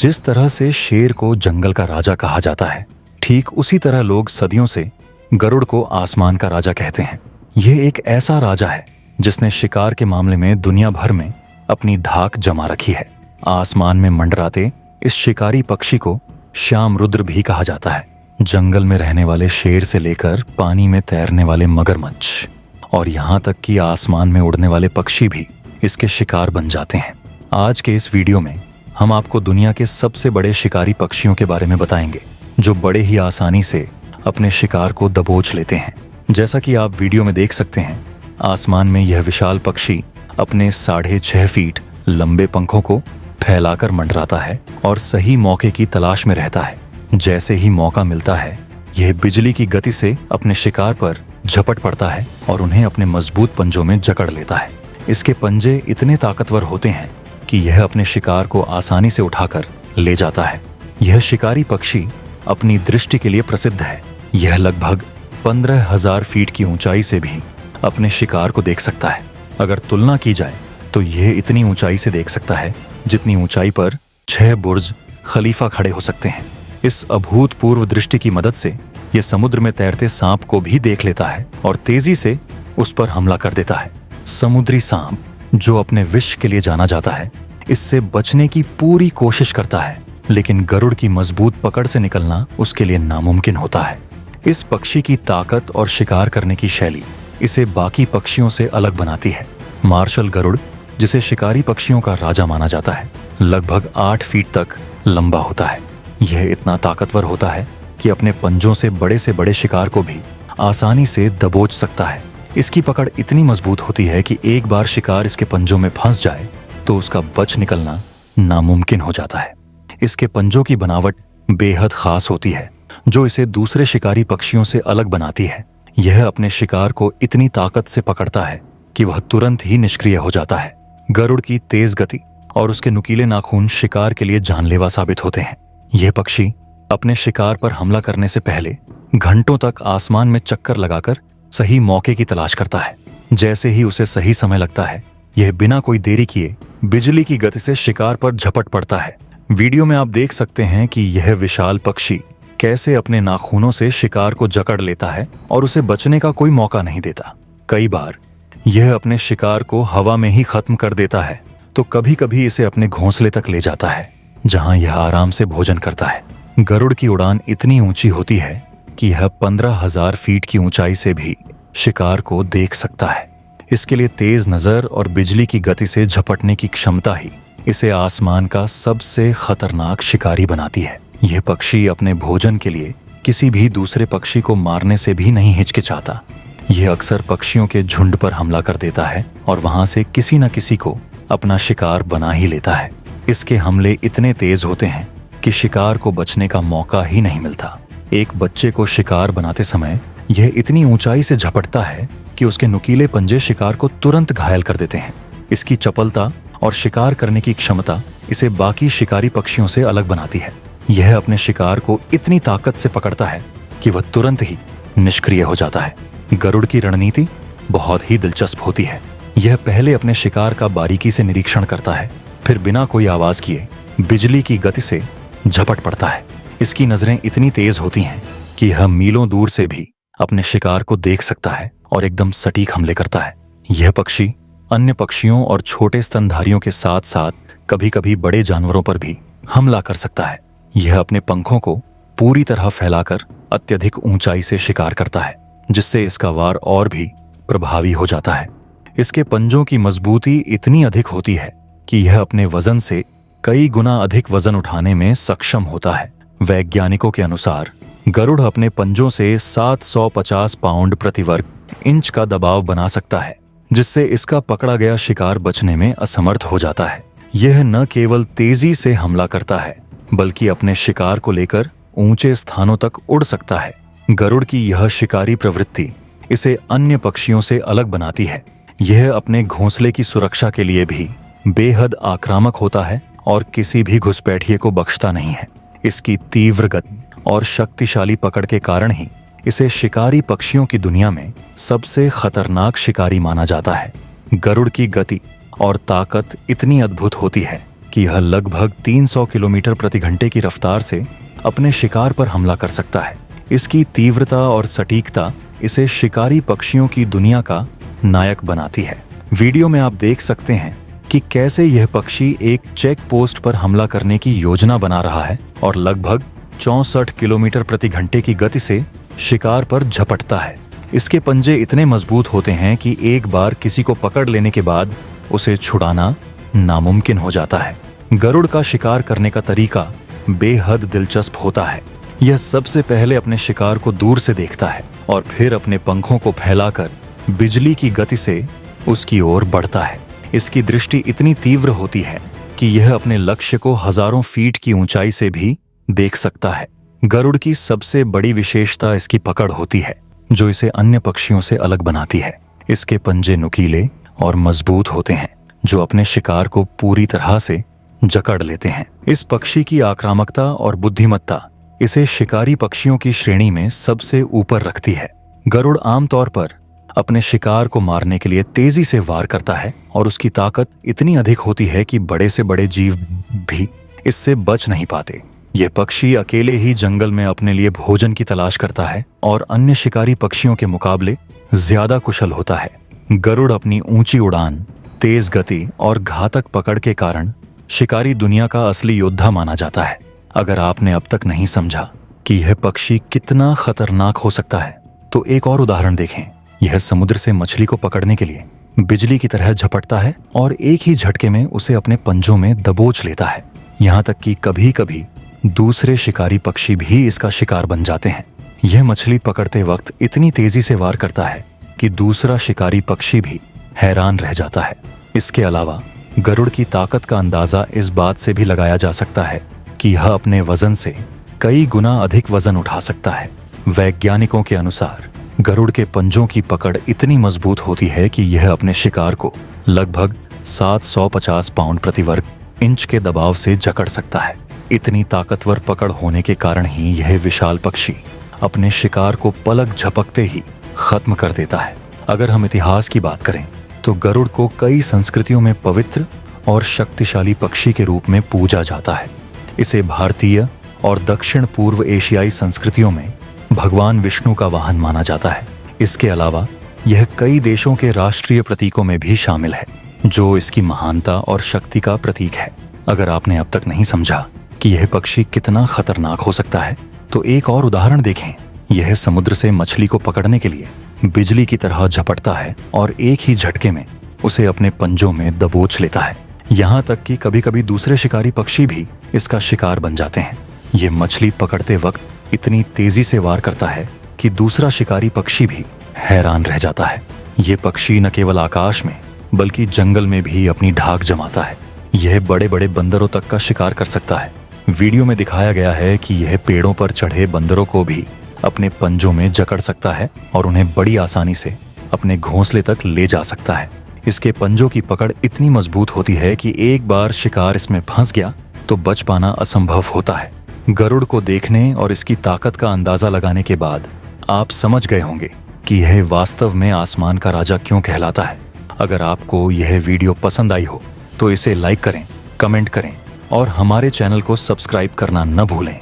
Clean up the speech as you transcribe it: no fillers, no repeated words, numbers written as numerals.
जिस तरह से शेर को जंगल का राजा कहा जाता है, ठीक उसी तरह लोग सदियों से गरुड़ को आसमान का राजा कहते हैं। यह एक ऐसा राजा है जिसने शिकार के मामले में दुनिया भर में अपनी धाक जमा रखी है। आसमान में मंडराते इस शिकारी पक्षी को श्याम रुद्र भी कहा जाता है। जंगल में रहने वाले शेर से लेकर पानी में तैरने वाले मगरमच्छ और यहाँ तक कि आसमान में उड़ने वाले पक्षी भी इसके शिकार बन जाते हैं। आज के इस वीडियो में हम आपको दुनिया के सबसे बड़े शिकारी पक्षियों के बारे में बताएंगे, जो बड़े ही आसानी से अपने शिकार को दबोच लेते हैं। जैसा कि आप वीडियो में देख सकते हैं, आसमान में यह विशाल पक्षी अपने 6.5 फीट लंबे पंखों को फैलाकर मंडराता है और सही मौके की तलाश में रहता है। जैसे ही मौका मिलता है, यह बिजली की गति से अपने शिकार पर झपट पड़ता है और उन्हें अपने मजबूत पंजों में जकड़ लेता है। इसके पंजे इतने ताकतवर होते हैं कि यह अपने शिकार को आसानी से उठाकर ले जाता है। यह शिकारी पक्षी अपनी दृष्टि के लिए प्रसिद्ध है। यह लगभग 15,000 फीट की ऊंचाई से भी अपने शिकार को देख सकता है। अगर तुलना की जाए तो यह इतनी ऊंचाई से देख सकता है जितनी ऊंचाई पर 6 बुर्ज खलीफा खड़े हो सकते हैं। इस अभूतपूर्व दृष्टि की मदद से यह समुद्र में तैरते सांप को भी देख लेता है और तेजी से उस पर हमला कर देता है। समुद्री सांप, जो अपने विष के लिए जाना जाता है, इससे बचने की पूरी कोशिश करता है, लेकिन गरुड़ की मजबूत पकड़ से निकलना उसके लिए नामुमकिन होता है। इस पक्षी की ताकत और शिकार करने की शैली इसे बाकी पक्षियों से अलग बनाती है। मार्शल गरुड़, जिसे शिकारी पक्षियों का राजा माना जाता है, लगभग 8 फीट तक लंबा होता है। यह इतना ताकतवर होता है कि अपने पंजों से बड़े शिकार को भी आसानी से दबोच सकता है। इसकी पकड़ इतनी मजबूत होती है कि एक बार शिकार इसके पंजों में फंस जाए तो उसका बच निकलना नामुमकिन हो जाता है। इसके पंजों की बनावट बेहद खास होती है, जो इसे दूसरे शिकारी पक्षियों से अलग बनाती है। यह अपने शिकार को इतनी ताकत से पकड़ता है कि वह तुरंत ही निष्क्रिय हो जाता है। गरुड़ की तेज गति और उसके नुकीले नाखून शिकार के लिए जानलेवा साबित होते हैं। यह पक्षी अपने शिकार पर हमला करने से पहले घंटों तक आसमान में चक्कर लगाकर सही मौके की तलाश करता है। जैसे ही उसे सही समय लगता है, यह बिना कोई देरी किए बिजली की गति से शिकार पर झपट पड़ता है। वीडियो में आप देख सकते हैं कि यह विशाल पक्षी कैसे अपने नाखूनों से शिकार को जकड़ लेता है और उसे बचने का कोई मौका नहीं देता। कई बार यह अपने शिकार को हवा में ही खत्म कर देता है, तो कभी कभी इसे अपने घोंसले तक ले जाता है, जहां यह आराम से भोजन करता है। गरुड़ की उड़ान इतनी ऊंची होती है कि यह 15,000 फीट की ऊंचाई से भी शिकार को देख सकता है। इसके लिए तेज नजर और बिजली की गति से झपटने की क्षमता ही इसे आसमान का सबसे खतरनाक शिकारी बनाती है। यह पक्षी अपने भोजन के लिए किसी भी दूसरे पक्षी को मारने से भी नहीं हिचकिचाता। यह अक्सर पक्षियों के झुंड पर हमला कर देता है और वहां से किसी न किसी को अपना शिकार बना ही लेता है। इसके हमले इतने तेज होते हैं कि शिकार को बचने का मौका ही नहीं मिलता। एक बच्चे को शिकार बनाते समय यह इतनी ऊंचाई से झपटता है कि उसके नुकीले पंजे शिकार को तुरंत घायल कर देते हैं। इसकी चपलता और शिकार करने की क्षमता इसे बाकी शिकारी पक्षियों से अलग बनाती है। यह अपने शिकार को इतनी ताकत से पकड़ता है कि वह तुरंत ही निष्क्रिय हो जाता है। गरुड़ की रणनीति बहुत ही दिलचस्प होती है। यह पहले अपने शिकार का बारीकी से निरीक्षण करता है, फिर बिना कोई आवाज किए बिजली की गति से झपट पड़ता है। इसकी नजरें इतनी तेज होती हैं कि यह मीलों दूर से भी अपने शिकार को देख सकता है और एकदम सटीक हमले करता है। यह पक्षी अन्य पक्षियों और छोटे स्तनधारियों के साथ साथ कभी कभी बड़े जानवरों पर भी हमला कर सकता है। यह अपने पंखों को पूरी तरह फैलाकर अत्यधिक ऊंचाई से शिकार करता है, जिससे इसका वार और भी प्रभावी हो जाता है। इसके पंजों की मजबूती इतनी अधिक होती है कि यह अपने वजन से कई गुना अधिक वजन उठाने में सक्षम होता है। वैज्ञानिकों के अनुसार गरुड़ अपने पंजों से 750 पाउंड प्रति वर्ग इंच का दबाव बना सकता है, जिससे इसका पकड़ा गया शिकार बचने में असमर्थ हो जाता है। यह न केवल तेजी से हमला करता है, बल्कि अपने शिकार को लेकर ऊंचे स्थानों तक उड़ सकता है। गरुड़ की यह शिकारी प्रवृत्ति इसे अन्य पक्षियों से अलग बनाती है। यह अपने घोंसले की सुरक्षा के लिए भी बेहद आक्रामक होता है और किसी भी घुसपैठिए को बख्शता नहीं है। इसकी तीव्र गति और शक्तिशाली पकड़ के कारण ही इसे शिकारी पक्षियों की दुनिया में सबसे खतरनाक शिकारी माना जाता है। गरुड़ की गति और ताकत इतनी अद्भुत होती है कि यह लगभग 300 किलोमीटर प्रति घंटे की रफ्तार से अपने शिकार पर हमला कर सकता है। इसकी तीव्रता और सटीकता इसे शिकारी पक्षियों की दुनिया का नायक बनाती है। वीडियो में आप देख सकते हैं कि कैसे यह पक्षी एक चेक पोस्ट पर हमला करने की योजना बना रहा है और लगभग 64 किलोमीटर प्रति घंटे की गति से शिकार पर झपटता है। इसके पंजे इतने मजबूत होते हैं कि एक बार किसी को पकड़ लेने के बाद उसे छुड़ाना नामुमकिन हो जाता है। गरुड़ का शिकार करने का तरीका बेहद दिलचस्प होता है। यह सबसे पहले अपने शिकार को दूर से देखता है और फिर अपने पंखों को फैलाकर बिजली की गति से उसकी ओर बढ़ता है। इसकी दृष्टि इतनी तीव्र होती है कि यह अपने लक्ष्य को हजारों फीट की ऊंचाई से भी देख सकता है। गरुड़ की सबसे बड़ी विशेषता इसकी पकड़ होती है, जो इसे अन्य पक्षियों से अलग बनाती है। इसके पंजे नुकीले और मजबूत होते हैं, जो अपने शिकार को पूरी तरह से जकड़ लेते हैं। इस पक्षी की आक्रामकता और बुद्धिमत्ता इसे शिकारी पक्षियों की श्रेणी में सबसे ऊपर रखती है। गरुड़ आमतौर पर अपने शिकार को मारने के लिए तेजी से वार करता है और उसकी ताकत इतनी अधिक होती है कि बड़े से बड़े जीव भी इससे बच नहीं पाते। यह पक्षी अकेले ही जंगल में अपने लिए भोजन की तलाश करता है और अन्य शिकारी पक्षियों के मुकाबले ज्यादा कुशल होता है। गरुड़ अपनी ऊंची उड़ान, तेज गति और घातक पकड़ के कारण शिकारी दुनिया का असली योद्धा माना जाता है। अगर आपने अब तक नहीं समझा कि यह पक्षी कितना खतरनाक हो सकता है, तो एक और उदाहरण देखें। यह समुद्र से मछली को पकड़ने के लिए बिजली की तरह झपटता है और एक ही झटके में उसे अपने पंजों में दबोच लेता है। यहाँ तक कि कभी कभी दूसरे शिकारी पक्षी भी इसका शिकार बन जाते हैं। यह मछली पकड़ते वक्त इतनी तेजी से वार करता है कि दूसरा शिकारी पक्षी भी हैरान रह जाता है। इसके अलावा गरुड़ की ताकत का अंदाजा इस बात से भी लगाया जा सकता है कि यह अपने वजन से कई गुना अधिक वजन उठा सकता है। वैज्ञानिकों के अनुसार गरुड़ के पंजों की पकड़ इतनी मजबूत होती है कि यह अपने शिकार को लगभग 750 पाउंड प्रति वर्ग इंच के दबाव से जकड़ सकता है। इतनी ताकतवर पकड़ होने के कारण ही यह विशाल पक्षी अपने शिकार को पलक झपकते ही खत्म कर देता है। अगर हम इतिहास की बात करें तो गरुड़ को कई संस्कृतियों में पवित्र और शक्तिशाली पक्षी के रूप में पूजा जाता है। इसे भारतीय और दक्षिण पूर्व एशियाई संस्कृतियों में भगवान विष्णु का वाहन माना जाता है। इसके अलावा यह कई देशों के राष्ट्रीय प्रतीकों में भी शामिल है, जो इसकी महानता और शक्ति का प्रतीक है। अगर आपने अब तक नहीं समझा कि यह पक्षी कितना खतरनाक हो सकता है, तो एक और उदाहरण देखें। यह समुद्र से मछली को पकड़ने के लिए बिजली की तरह झपटता है और एक ही झटके में उसे अपने पंजों में दबोच लेता है। यहाँ तक कि कभी कभी दूसरे शिकारी पक्षी भी इसका शिकार बन जाते हैं। यह मछली पकड़ते वक्त इतनी तेजी से वार करता है कि दूसरा शिकारी पक्षी भी हैरान रह जाता है। यह पक्षी न केवल आकाश में बल्कि जंगल में भी अपनी ढाक जमाता है। यह बड़े बड़े बंदरों तक का शिकार कर सकता है। वीडियो में दिखाया गया है कि यह पेड़ों पर चढ़े बंदरों को भी अपने पंजों में जकड़ सकता है और उन्हें बड़ी आसानी से अपने घोंसले तक ले जा सकता है। इसके पंजों की पकड़ इतनी मजबूत होती है कि एक बार शिकार इसमें फंस गया तो बच पाना असंभव होता है। गरुड़ को देखने और इसकी ताकत का अंदाजा लगाने के बाद आप समझ गए होंगे कि यह वास्तव में आसमान का राजा क्यों कहलाता है। अगर आपको यह वीडियो पसंद आई हो तो इसे लाइक करें, कमेंट करें और हमारे चैनल को सब्सक्राइब करना न भूलें।